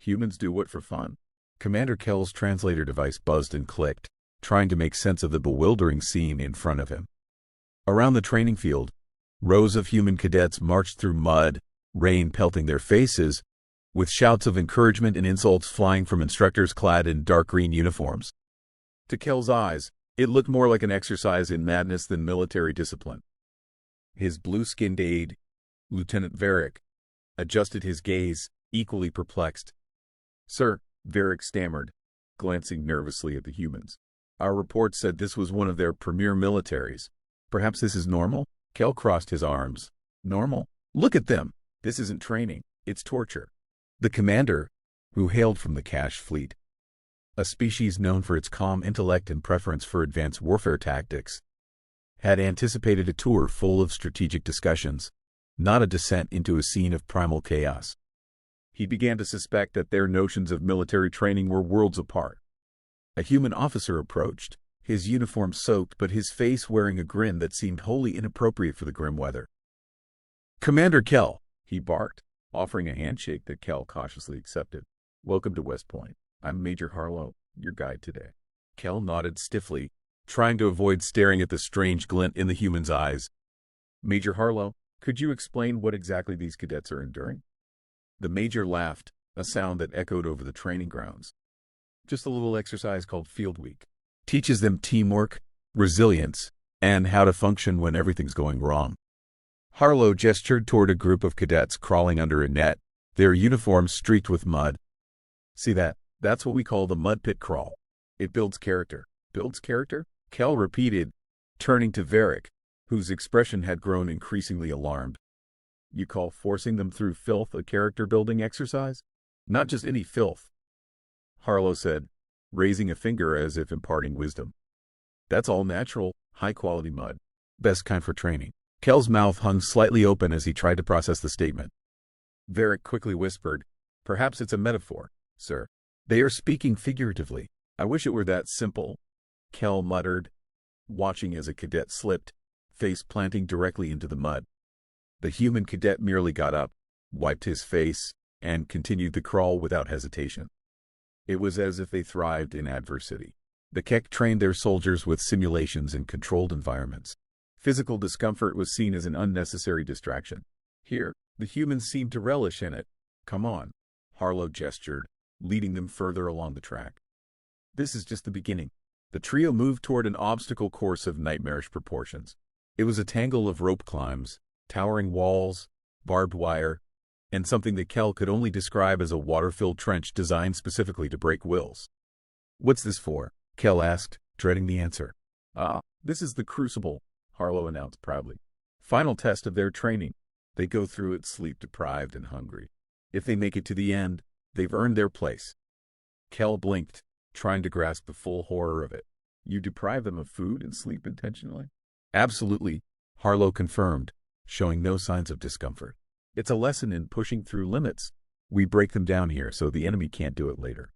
Humans do what for fun? Commander Kell's translator device buzzed and clicked, trying to make sense of the bewildering scene in front of him. Around the training field, rows of human cadets marched through mud, rain pelting their faces, with shouts of encouragement and insults flying from instructors clad in dark green uniforms. To Kell's eyes, it looked more like an exercise in madness than military discipline. His blue-skinned aide, Lieutenant Varick, adjusted his gaze, equally perplexed. "Sir," Varick stammered, glancing nervously at the humans. "Our report said this was one of their premier militaries. Perhaps this is normal?" Kell crossed his arms. "Normal? Look at them! This isn't training, it's torture." The commander, who hailed from the Cash Fleet, a species known for its calm intellect and preference for advanced warfare tactics, had anticipated a tour full of strategic discussions, not a descent into a scene of primal chaos. He began to suspect that their notions of military training were worlds apart. A human officer approached, his uniform soaked but his face wearing a grin that seemed wholly inappropriate for the grim weather. "Commander Kell," he barked, offering a handshake that Kell cautiously accepted. "Welcome to West Point. I'm Major Harlow, your guide today." Kell nodded stiffly, trying to avoid staring at the strange glint in the human's eyes. "Major Harlow, could you explain what exactly these cadets are enduring?" The major laughed, a sound that echoed over the training grounds. "Just a little exercise called Field Week. Teaches them teamwork, resilience, and how to function when everything's going wrong." Harlow gestured toward a group of cadets crawling under a net, their uniforms streaked with mud. "See that? That's what we call the mud pit crawl. It builds character." "Builds character?" Kell repeated, turning to Varick, whose expression had grown increasingly alarmed. "You call forcing them through filth a character-building exercise?" "Not just any filth," Harlow said, raising a finger as if imparting wisdom. "That's all natural, high-quality mud. Best kind for training." Kell's mouth hung slightly open as he tried to process the statement. Varick quickly whispered, "Perhaps it's a metaphor, sir. They are speaking figuratively." "I wish it were that simple," Kell muttered, watching as a cadet slipped, face planting directly into the mud. The human cadet merely got up, wiped his face, and continued the crawl without hesitation. It was as if they thrived in adversity. The Kek trained their soldiers with simulations in controlled environments. Physical discomfort was seen as an unnecessary distraction. Here, the humans seemed to relish in it. "Come on," Harlow gestured, leading them further along the track. "This is just the beginning." The trio moved toward an obstacle course of nightmarish proportions. It was a tangle of rope climbs, towering walls, barbed wire, and something that Kell could only describe as a water-filled trench designed specifically to break wills. "What's this for?" Kell asked, dreading the answer. This is the Crucible," Harlow announced proudly. "Final test of their training. They go through it sleep-deprived and hungry. If they make it to the end, they've earned their place." Kell blinked, trying to grasp the full horror of it. "You deprive them of food and sleep intentionally?" "Absolutely," Harlow confirmed, showing no signs of discomfort. "It's a lesson in pushing through limits. We break them down here so the enemy can't do it later."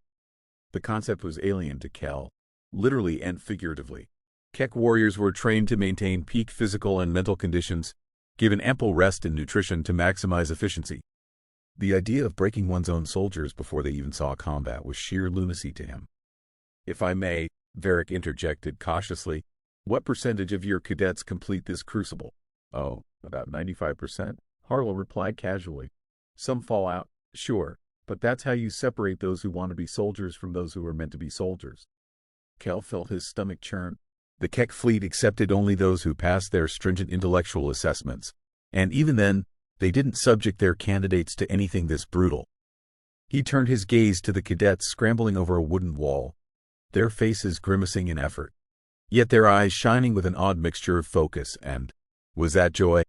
The concept was alien to Kell, literally and figuratively. Kek warriors were trained to maintain peak physical and mental conditions, given ample rest and nutrition to maximize efficiency. The idea of breaking one's own soldiers before they even saw combat was sheer lunacy to him. "If I may," Varick interjected cautiously, "what percentage of your cadets complete this crucible?" "Oh, about 95%, Harlow replied casually. "Some fall out, sure, but that's how you separate those who want to be soldiers from those who are meant to be soldiers." Kell felt his stomach churn. The Kek fleet accepted only those who passed their stringent intellectual assessments, and even then, they didn't subject their candidates to anything this brutal. He turned his gaze to the cadets scrambling over a wooden wall, their faces grimacing in effort, yet their eyes shining with an odd mixture of focus and, was that joy?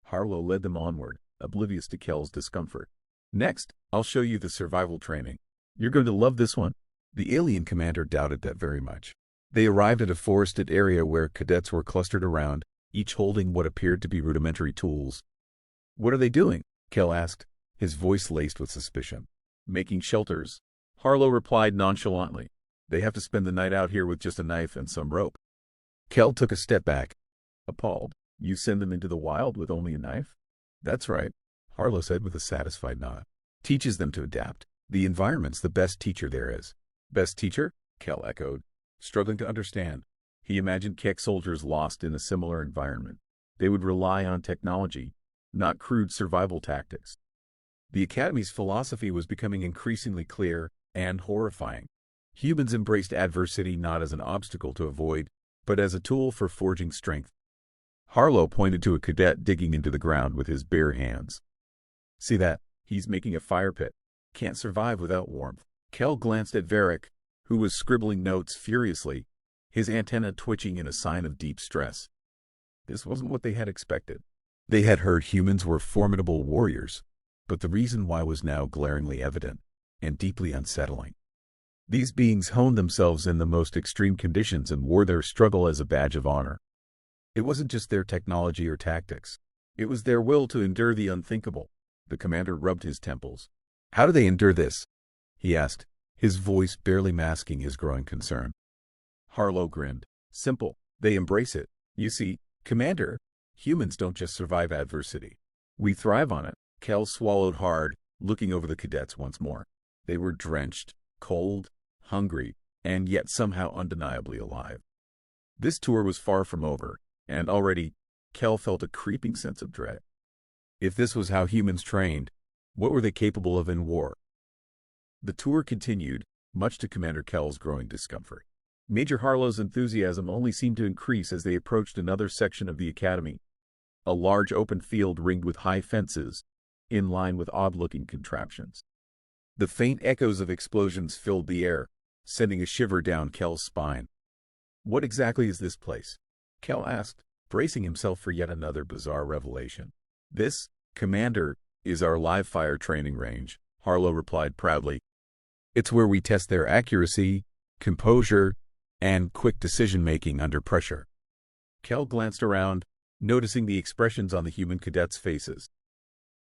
Harlow led them onward, oblivious to Kell's discomfort. "Next, I'll show you the survival training. You're going to love this one." The alien commander doubted that very much. They arrived at a forested area where cadets were clustered around, each holding what appeared to be rudimentary tools. "What are they doing?" Kell asked, his voice laced with suspicion. "Making shelters," Harlow replied nonchalantly. "They have to spend the night out here with just a knife and some rope." Kell took a step back, appalled. "You send them into the wild with only a knife?" "That's right," Harlow said with a satisfied nod. "Teaches them to adapt. The environment's the best teacher there is. Best teacher? Kel echoed, struggling to understand. He imagined Keck soldiers lost in a similar environment. They would rely on technology, not crude survival tactics. The Academy's philosophy was becoming increasingly clear and horrifying. Humans embraced adversity not as an obstacle to avoid, but as a tool for forging strength. Harlow pointed to a cadet digging into the ground with his bare hands. See that? He's making a fire pit. Can't survive without warmth. Kel glanced at Varric, who was scribbling notes furiously, his antenna twitching in a sign of deep stress. This wasn't what they had expected. They had heard humans were formidable warriors, but the reason why was now glaringly evident and deeply unsettling. These beings honed themselves in the most extreme conditions and wore their struggle as a badge of honor. It wasn't just their technology or tactics. It was their will to endure the unthinkable. The commander rubbed his temples. How do they endure this? He asked, his voice barely masking his growing concern. Harlow grinned. Simple. They embrace it. You see, Commander, humans don't just survive adversity. We thrive on it. Kel swallowed hard, looking over the cadets once more. They were drenched, cold, hungry, and yet somehow undeniably alive. This tour was far from over, and already, Kel felt a creeping sense of dread. If this was how humans trained, what were they capable of in war? The tour continued, much to Commander Kel's growing discomfort. Major Harlow's enthusiasm only seemed to increase as they approached another section of the academy, a large open field ringed with high fences, in line with odd-looking contraptions. The faint echoes of explosions filled the air, sending a shiver down Kel's spine. What exactly is this place? Kel asked, bracing himself for yet another bizarre revelation. This, Commander, is our live-fire training range, Harlow replied proudly. It's where we test their accuracy, composure, and quick decision-making under pressure. Kel glanced around, noticing the expressions on the human cadets' faces.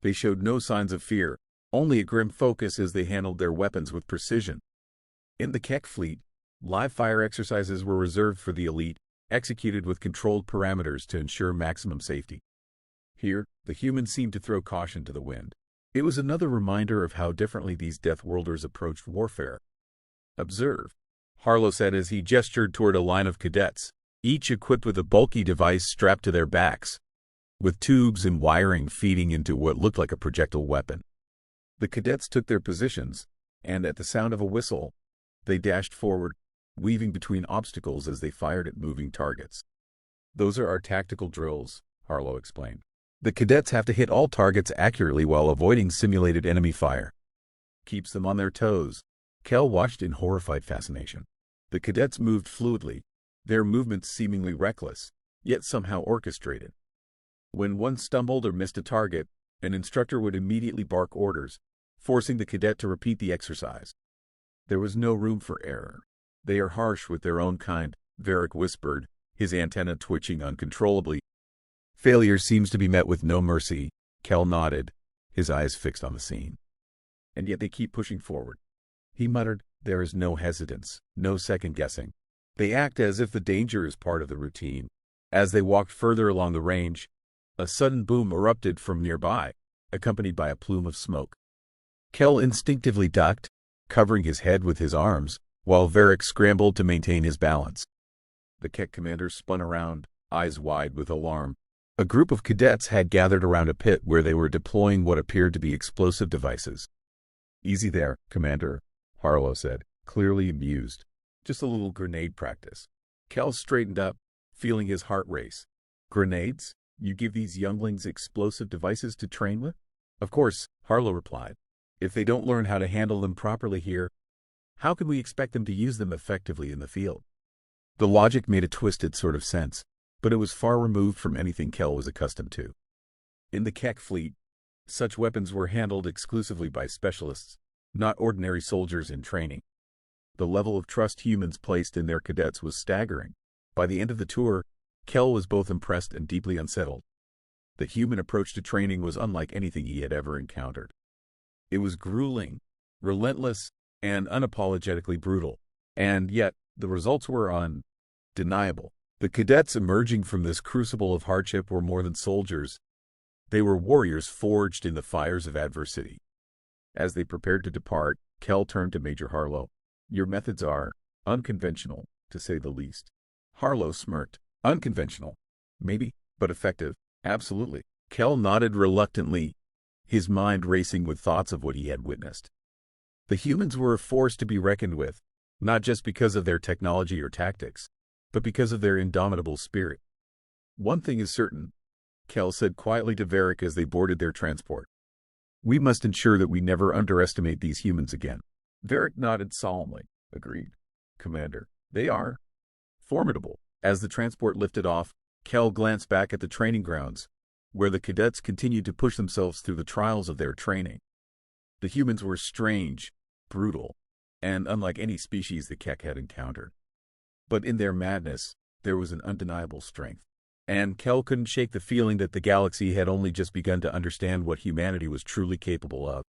They showed no signs of fear, only a grim focus as they handled their weapons with precision. In the Keck fleet, live-fire exercises were reserved for the elite, executed with controlled parameters to ensure maximum safety. Here, the humans seemed to throw caution to the wind. It was another reminder of how differently these Deathworlders approached warfare. Observe, Harlow said as he gestured toward a line of cadets, each equipped with a bulky device strapped to their backs, with tubes and wiring feeding into what looked like a projectile weapon. The cadets took their positions, and at the sound of a whistle, they dashed forward, weaving between obstacles as they fired at moving targets. Those are our tactical drills, Harlow explained. The cadets have to hit all targets accurately while avoiding simulated enemy fire. Keeps them on their toes. Kel watched in horrified fascination. The cadets moved fluidly, their movements seemingly reckless, yet somehow orchestrated. When one stumbled or missed a target, an instructor would immediately bark orders, forcing the cadet to repeat the exercise. There was no room for error. They are harsh with their own kind, Varric whispered, his antenna twitching uncontrollably. Failure seems to be met with no mercy, Kel nodded, his eyes fixed on the scene. And yet they keep pushing forward. He muttered, there is no hesitance, no second-guessing. They act as if the danger is part of the routine. As they walked further along the range, a sudden boom erupted from nearby, accompanied by a plume of smoke. Kel instinctively ducked, covering his head with his arms, while Varric scrambled to maintain his balance. The Keck commander spun around, eyes wide with alarm. A group of cadets had gathered around a pit where they were deploying what appeared to be explosive devices. Easy there, Commander, Harlow said, clearly amused. Just a little grenade practice. Kel straightened up, feeling his heart race. Grenades? You give these younglings explosive devices to train with? Of course, Harlow replied. If they don't learn how to handle them properly here, how can we expect them to use them effectively in the field? The logic made a twisted sort of sense, but it was far removed from anything Kel was accustomed to. In the Keck fleet, such weapons were handled exclusively by specialists, not ordinary soldiers in training. The level of trust humans placed in their cadets was staggering. By the end of the tour, Kel was both impressed and deeply unsettled. The human approach to training was unlike anything he had ever encountered. It was grueling, relentless, and unapologetically brutal. And yet, the results were undeniable. The cadets emerging from this crucible of hardship were more than soldiers. They were warriors forged in the fires of adversity. As they prepared to depart, Kel turned to Major Harlow. Your methods are unconventional, to say the least. Harlow smirked. Unconventional. Maybe, but effective. Absolutely. Kel nodded reluctantly, his mind racing with thoughts of what he had witnessed. The humans were a force to be reckoned with, not just because of their technology or tactics, but because of their indomitable spirit. One thing is certain, Kel said quietly to Varric as they boarded their transport. We must ensure that we never underestimate these humans again. Varric nodded solemnly. Agreed, Commander. They are formidable. As the transport lifted off, Kel glanced back at the training grounds, where the cadets continued to push themselves through the trials of their training. The humans were strange, brutal, and unlike any species the Kek had encountered. But in their madness, there was an undeniable strength. And Kel couldn't shake the feeling that the galaxy had only just begun to understand what humanity was truly capable of.